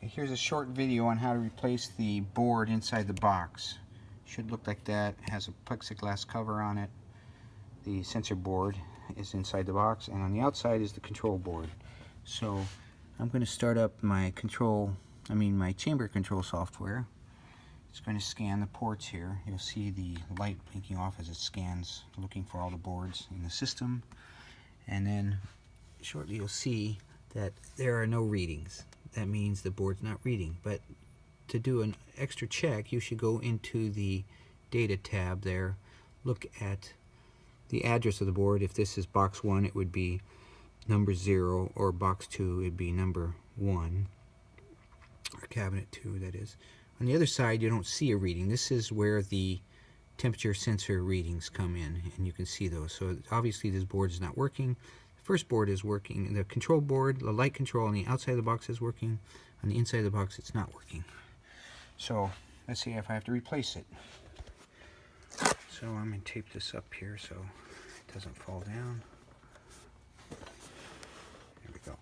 Here's a short video on how to replace the board inside the box. Should look like that. It has a plexiglass cover on it. The sensor board is inside the box, and on the outside is the control board. So I'm going to start up my my chamber control software. It's going to scan the ports here. You'll see the light blinking off as it scans, looking for all the boards in the system. And then shortly you'll see that there are no readings. That means the board's not reading. But to do an extra check, you should go into the data tab there, look at the address of the board. If this is box 1, it would be number 0, or box 2, it'd be number 1, or cabinet 2, that is. On the other side, you don't see a reading. This is where the temperature sensor readings come in, and you can see those. So obviously this board is not working. The first board is working. The control board, the light control on the outside of the box is working. On the inside of the box, it's not working. So let's see if I have to replace it. So I'm going to tape this up here so it doesn't fall down. There we go.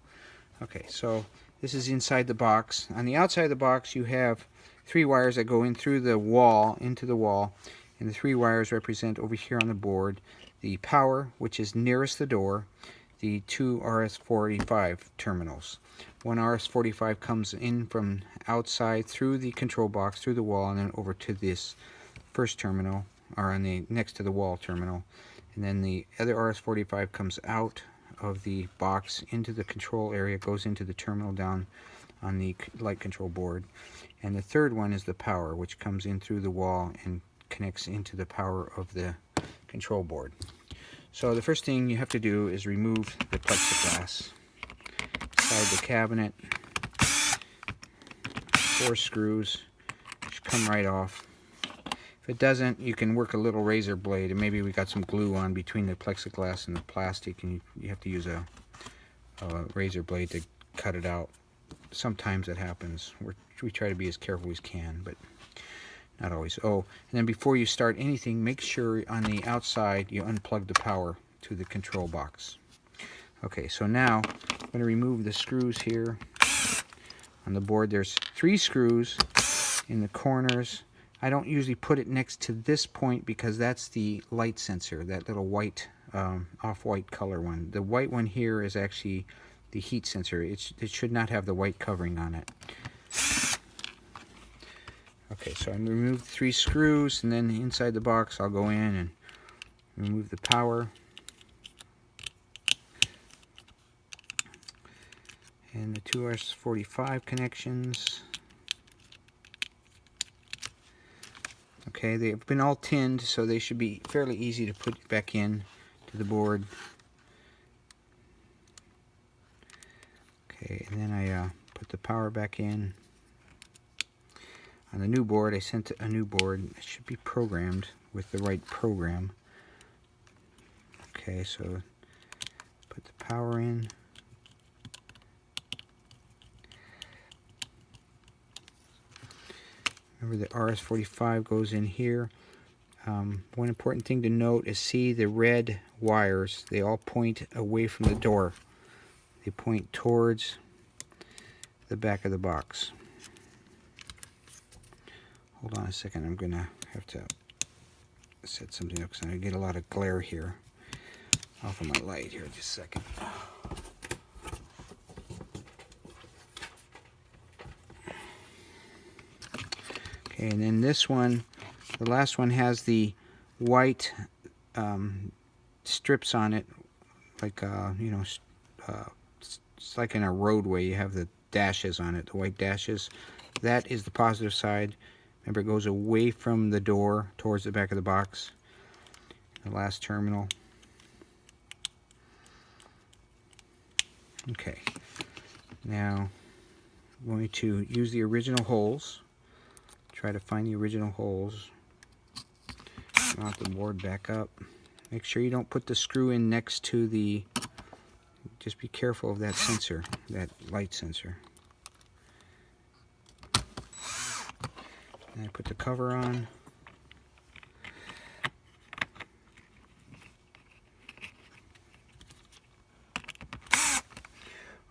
Okay, so this is inside the box. On the outside of the box, you have 3 wires that go in through the wall, into the wall, and the 3 wires represent over here on the board the power, which is nearest the door, the 2 RS-485 terminals. One RS-485 comes in from outside through the control box, through the wall, and then over to this first terminal, or on the next to the wall terminal, and then the other RS-485 comes out of the box into the control area, goes into the terminal down on the light control board. And the third one is the power, which comes in through the wall and connects into the power of the control board. So the first thing you have to do is remove the plexiglass. Inside the cabinet, 4 screws should come right off. If it doesn't, you can work a little razor blade, and maybe we got some glue on between the plexiglass and the plastic, and you have to use a razor blade to cut it out. Sometimes it happens. We try to be as careful as we can, but not always. Oh, and then before you start anything, make sure on the outside you unplug the power to the control box. Okay, so now I'm going to remove the screws here on the board. There's 3 screws in the corners. I don't usually put it next to this point because that's the light sensor, that little white, off-white color one. The white one here is actually the heat sensor. It should not have the white covering on it. Okay, so I removed 3 screws, and then inside the box I'll go in and remove the power. And the 2 RS-485 connections. Okay, they've been all tinned, so they should be fairly easy to put back in to the board. Okay, and then I put the power back in. On the new board, I sent a new board. It should be programmed with the right program. Okay, so put the power in. Remember the RS-485 goes in here. One important thing to note is see the red wires. They all point away from the door. They point towards the back of the box. Hold on a second, I'm gonna have to set something up because I get a lot of glare here off of my light here. Just a second. Okay, and then this one, the last one, has the white strips on it, like it's like in a roadway. You have the dashes on it, the white dashes. That is the positive side. Remember, it goes away from the door towards the back of the box. The last terminal. Okay. Now, I'm going to use the original holes. Try to find the original holes. Mount the board back up. Make sure you don't put the screw in next to the... Just be careful of that sensor, that light sensor. And I put the cover on.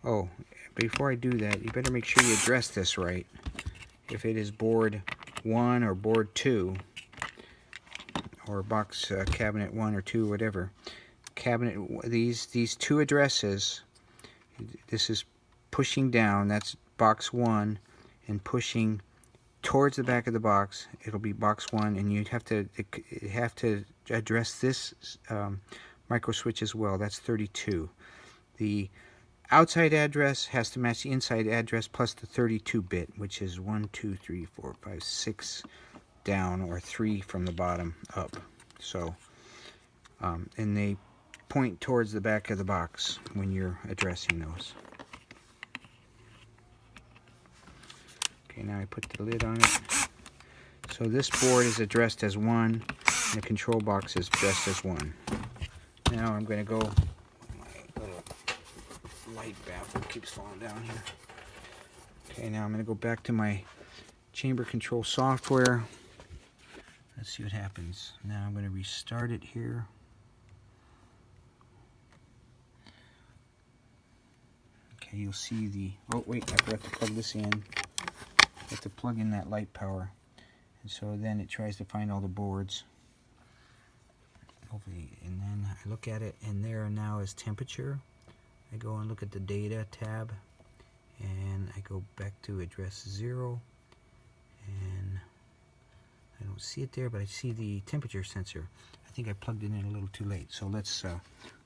Oh, before I do that, you better make sure you address this right. If it is board 1 or board 2, or box cabinet 1 or 2, whatever, cabinet, these two addresses, this is pushing down, that's box 1, and pushing towards the back of the box, it'll be box 1, and you'd have to address this micro switch as well. That's 32. The outside address has to match the inside address plus the 32-bit, which is 1, 2, 3, 4, 5, 6 down, or 3 from the bottom up. So, and they point towards the back of the box when you're addressing those. Okay, now I put the lid on it. So this board is addressed as 1, and the control box is addressed as 1. Now I'm going to go, my little light baffle keeps falling down here. Okay, now I'm going to go back to my chamber control software. Let's see what happens. Now I'm going to restart it here. Okay, you'll see the, oh wait, I forgot to plug this in. I have to plug in that light power. And so then it tries to find all the boards. Hopefully, and then I look at it, and there now is temperature. I go and look at the data tab, and I go back to address 0, and I don't see it there, but I see the temperature sensor. I think I plugged it in a little too late, so let's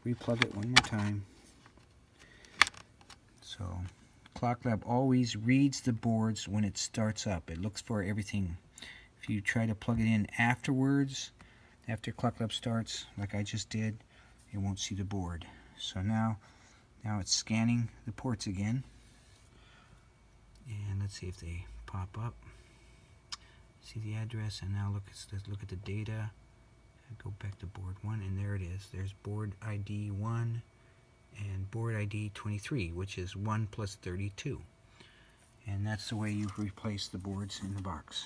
replug it one more time. So ClockLab always reads the boards when it starts up. It looks for everything. If you try to plug it in afterwards, after ClockLab starts, like I just did, it won't see the board. So now it's scanning the ports again. And let's see if they pop up. See the address, and now let's look at the data. I go back to board 1, and there it is. There's board ID 1 and board ID 23, which is 1 plus 32. And that's the way you replace the boards in the box.